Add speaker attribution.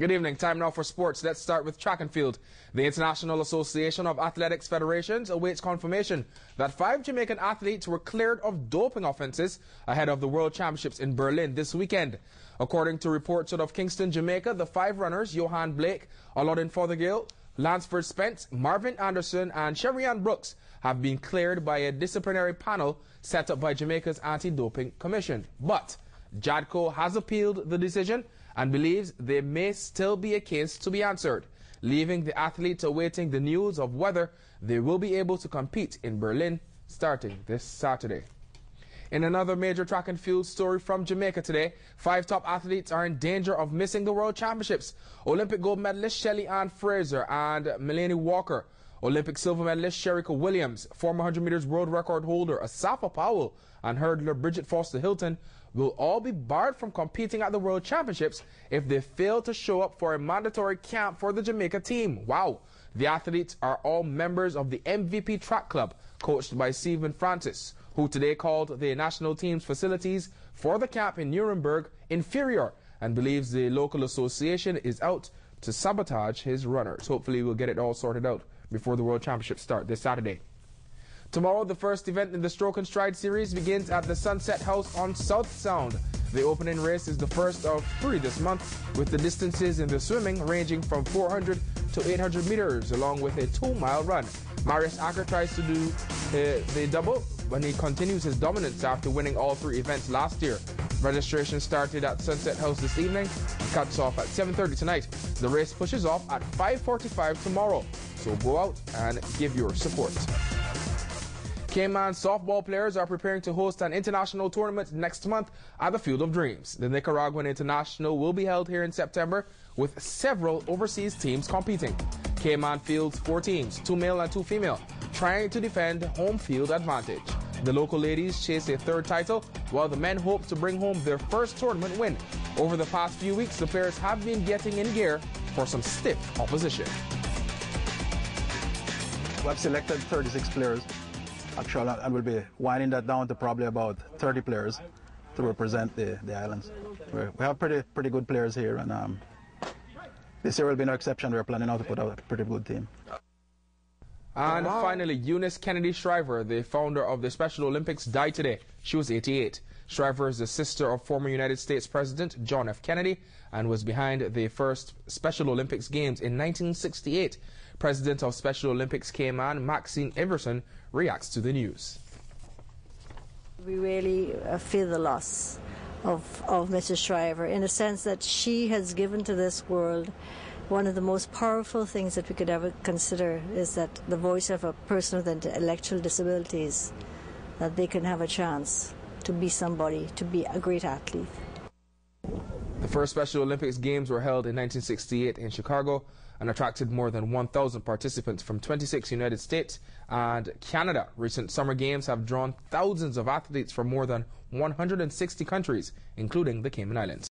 Speaker 1: Good evening. Time now for sports. Let's start with track and field. The International Association of Athletics Federations awaits confirmation that 5 Jamaican athletes were cleared of doping offenses ahead of the World Championships in Berlin this weekend. According to reports out of Kingston, Jamaica, the 5 runners, Johan Blake, Olodin Fothergill, Lansford Spence, Marvin Anderson and Sherry-Ann Brooks have been cleared by a disciplinary panel set up by Jamaica's Anti-Doping Commission. But JADCO has appealed the decision and believes there may still be a case to be answered, leaving the athletes awaiting the news of whether they will be able to compete in Berlin starting this Saturday. In another major track and field story from Jamaica today, 5 top athletes are in danger of missing the World Championships. Olympic gold medalist Shelly-Ann Fraser and Melanie Walker, Olympic silver medalist Sherika Williams, former 100 meters world record holder Asafa Powell, and hurdler Bridget Foster Hilton will all be barred from competing at the World Championships if they fail to show up for a mandatory camp for the Jamaica team. Wow! The athletes are all members of the MVP Track Club, coached by Stephen Francis, who today called the national team's facilities for the camp in Nuremberg inferior and believes the local association is out to sabotage his runners. Hopefully we'll get it all sorted out before the World Championships start this Saturday. Tomorrow, the first event in the Stroke and Stride series begins at the Sunset House on South Sound. The opening race is the first of 3 this month, with the distances in the swimming ranging from 400 to 800 meters, along with a 2-mile run. Marius Acker tries to do the double when he continues his dominance after winning all 3 events last year. Registration started at Sunset House this evening and cuts off at 7:30 tonight. The race pushes off at 5:45 tomorrow, so go out and give your support. Cayman softball players are preparing to host an international tournament next month at the Field of Dreams. The Nicaraguan International will be held here in September with several overseas teams competing. Cayman fields 4 teams, 2 male and 2 female, trying to defend home field advantage. The local ladies chase a 3rd title, while the men hope to bring home their first tournament win. Over the past few weeks, the players have been getting in gear for some stiff opposition.
Speaker 2: We have selected 36 players. Actually, I will be winding that down to probably about 30 players to represent the islands. We have pretty good players here, and this year will be no exception. We're planning out to put out a pretty good team.
Speaker 1: And finally, Eunice Kennedy Shriver, the founder of the Special Olympics, died today. She was 88. Shriver is the sister of former United States President John F. Kennedy and was behind the first Special Olympics Games in 1968. President of Special Olympics Cayman, Maxine Everson, reacts to the news.
Speaker 3: We really feel the loss of Mrs. Shriver, in a sense that she has given to this world one of the most powerful things that we could ever consider, is that the voice of a person with intellectual disabilities, that they can have a chance to be somebody, to be a great athlete.
Speaker 1: The first Special Olympics Games were held in 1968 in Chicago and attracted more than 1,000 participants from 26 United States and Canada. Recent summer games have drawn thousands of athletes from more than 160 countries, including the Cayman Islands.